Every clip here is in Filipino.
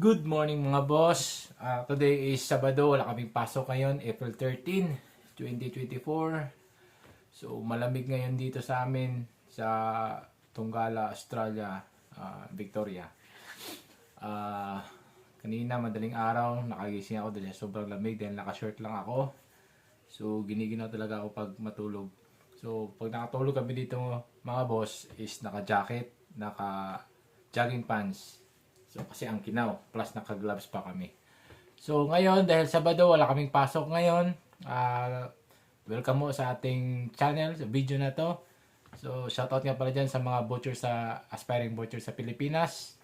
Good morning mga boss. Today is Sabado, wala kaming pasok ngayon, April 13, 2024. So malamig ngayon dito sa amin sa Tongala, Australia, Victoria. Kanina madaling araw, nakagising ako dahil sobrang lamig dahil naka-short lang ako. So giniginaw talaga ako pag matulog. So pag nakatulog kami dito mga boss is naka-jacket, naka-jogging pants. So kasi ang kinaw, plus naka-gloves pa kami. So ngayon, dahil Sabado, wala kaming pasok ngayon. Welcome mo sa ating channel, sa video na to. So shoutout nga pala dyan sa mga butcher sa aspiring butcher sa Pilipinas.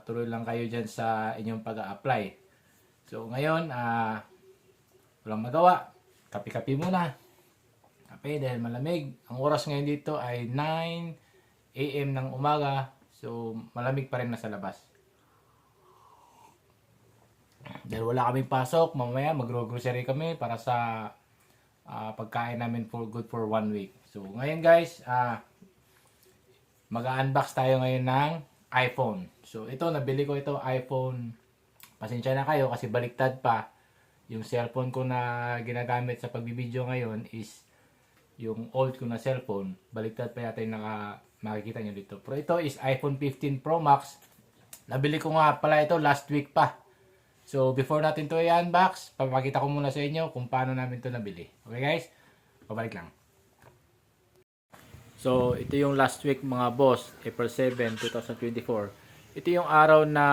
Tuloy lang kayo dyan sa inyong pag-a-apply. So ngayon, walang magawa. Kapi-kapi muna. Kape dahil malamig. Ang oras ngayon dito ay 9 AM ng umaga. So malamig pa rin nasa labas. Dahil wala kaming pasok, mamaya mag-grocery kami para sa pagkain namin for good for 1 week. So ngayon guys, mag-unbox tayo ngayon ng iPhone. So ito, nabili ko ito iPhone. Pasensya na kayo kasi baliktad pa. Yung cellphone ko na ginagamit sa pagbibideo ngayon is yung old ko na cellphone. Baliktad pa yata yung makikita nyo dito. Pero ito is iPhone 15 Pro Max. Nabili ko nga pala ito last week pa. So, before natin to i-unbox, papakita ko muna sa inyo kung paano namin to nabili. Okay guys? Pabalik lang. So, ito yung last week mga boss, April 7, 2024. Ito yung araw na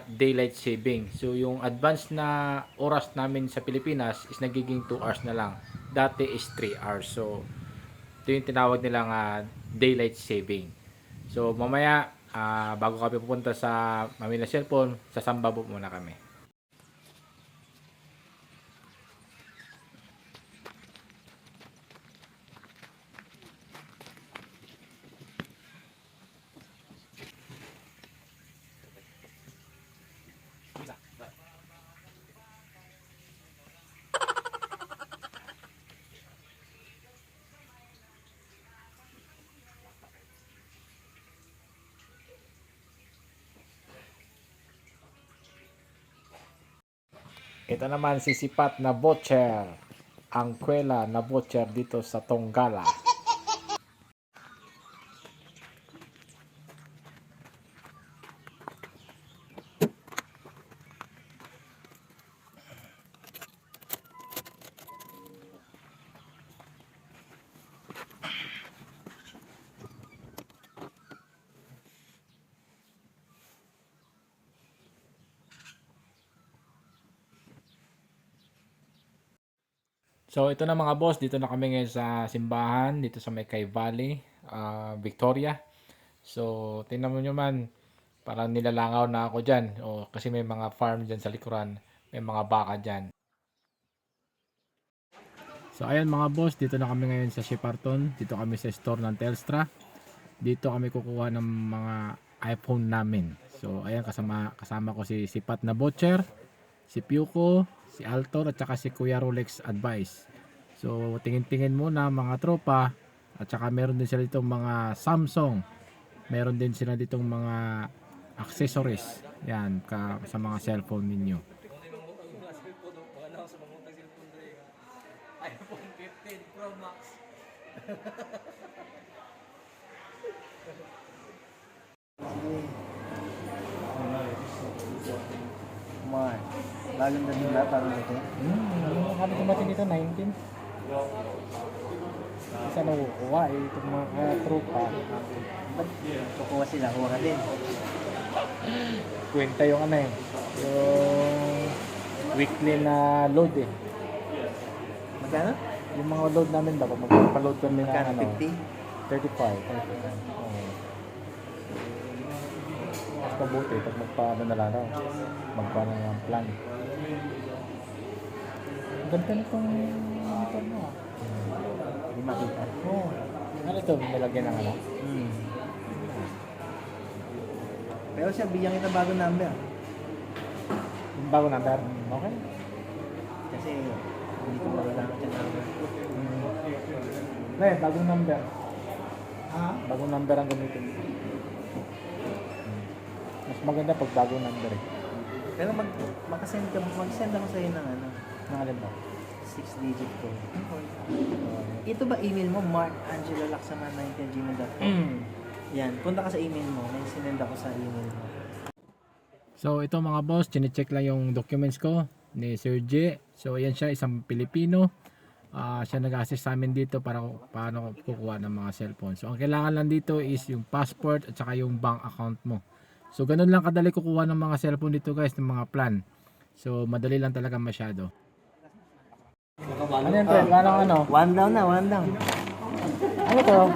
daylight saving. So, yung advance na oras namin sa Pilipinas is nagiging 2 hours na lang. Dati is 3 hours. So, ito yung tinawag nilang daylight saving. So, mamaya, bago kami pupunta sa mamili ng cellphone, sasamba po muna kami. Ito naman si sipat na butcher, ang kwela na butcher dito sa Tongala. So ito na mga boss, dito na kami ngayon sa simbahan, dito sa Maykay Valley, Victoria. So tingnan mo nyo man, parang nilalangaw na ako dyan. Kasi may mga farm dyan sa likuran, may mga baka dyan. So ayan mga boss, dito na kami ngayon sa Shepparton, dito kami sa store ng Telstra. Dito kami kukuha ng mga iPhone namin. So ayan, kasama ko si sipat na butcher, si Pyuko, si Altor at saka si Kuya Rolex Advice. So tingin-tingin muna mga tropa, at saka meron din sila ditong mga Samsung. Meron din sila ditong mga accessories. Yan sa mga cellphone ninyo. iPhone 15 Pro Max. May. Bagong dating na parang ito. Kami tumating dito 19. Isa na kukuha itong mga tropa. Ba't kukuha sila? Kuha ka din. Kwenta yung yung weekly na load eh. Magkano? Yung mga load namin dapat magpa-load kami na Magkano? 50? 35. Mas mabuti pag magpaano na lang magpaano ng plan. Ganda na itong motor mo. Hindi makita. Ano ito? Nilagyan ng ano? Pero siya, bigyan kita bagong number. Yung bago number? Okay. Kasi hindi ko magagamit yung number. Bagong number. Bagong number ang gamitin. Mas maganda pag bagong number eh. Pero mag-send ako sa'yo ng ano, Mga alam mo. 6-digit code. Ito ba email mo? markangelolaksaman19@gmail.com. Yan, punta ka sa email mo. May sinend ako sa email mo. So ito mga boss, chinecheck lang yung documents ko ni Sir J. So yan siya, isang Pilipino. Siya nag-assist sa amin dito para paano kukuha ng mga cellphone. So ang kailangan lang dito is yung passport at saka yung bank account mo. So ganun lang kadali kukuha ng mga cellphone dito guys, ng mga plan. So madali lang talaga masyado. Ano yan, pre? Ano? One down na, one down. Ano to?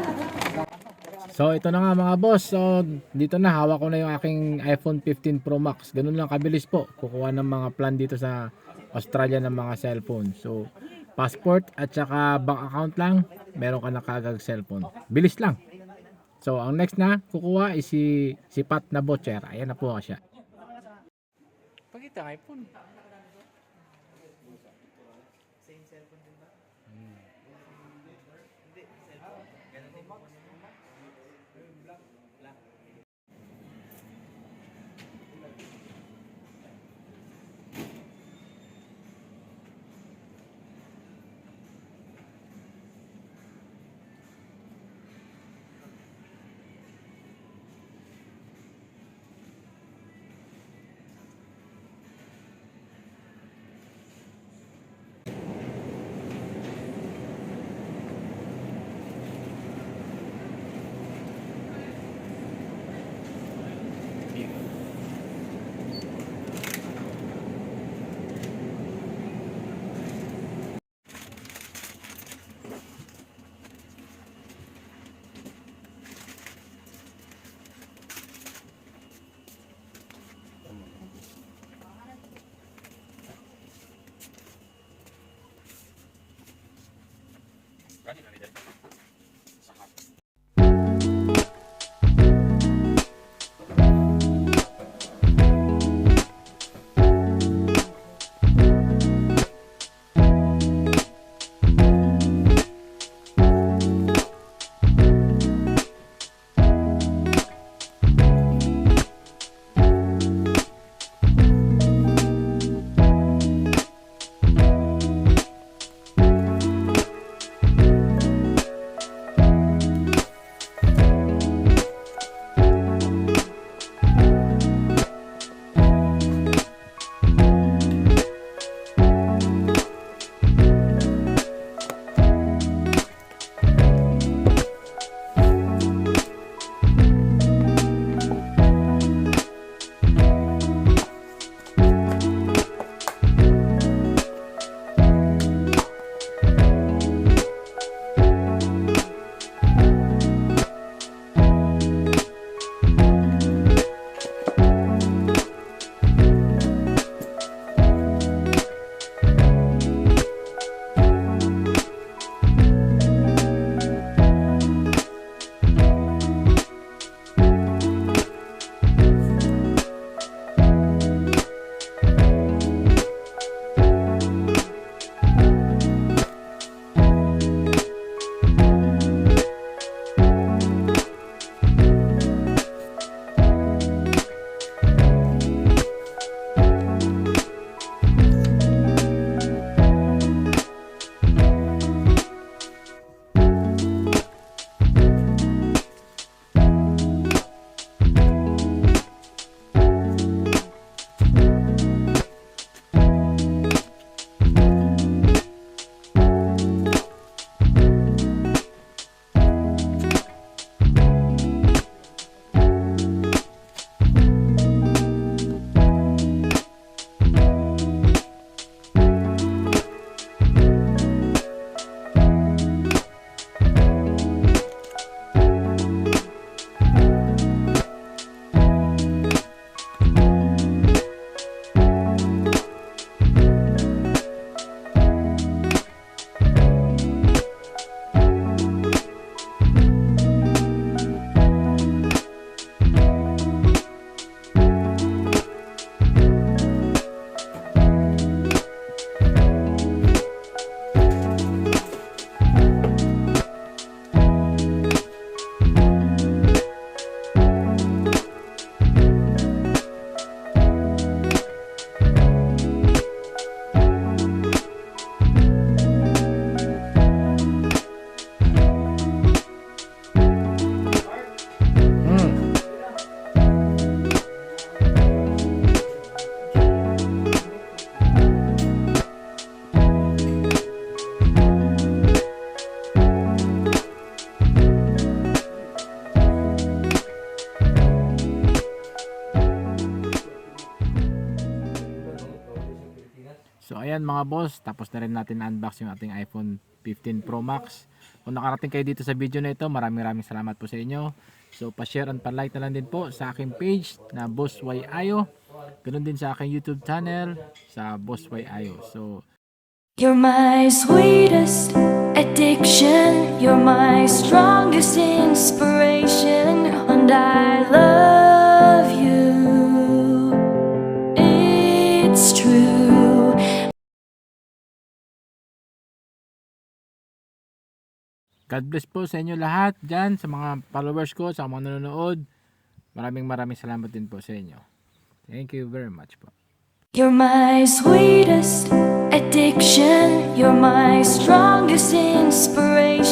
So ito na nga mga boss. So dito na, hawak ko na yung aking iPhone 15 Pro Max. Ganun lang kabilis po kukuha ng mga plan dito sa Australia ng mga cellphone. So passport at saka bank account lang, meron ka na kagad cellphone. Bilis lang. So ang next na kukuha is si Pat na Butcher. Ayan na po siya. Pakita ang iPhone. So ayan mga boss, tapos na rin natin unbox yung ating iPhone 15 Pro Max. Kung nakarating kayo dito sa video na ito, maraming salamat po sa inyo. So pa-share and pa-like na lang din po sa aking page na Boss Y Ayo. Ganun din sa aking YouTube channel sa Boss Y Ayo. So You're my sweetest addiction, you're my strongest inspiration, and I love you, it's true. God bless po sa inyo lahat dyan, sa mga followers ko, sa mga nanonood. Maraming salamat din po sa inyo. Thank you very much po. You're my sweetest addiction, you're my strongest inspiration.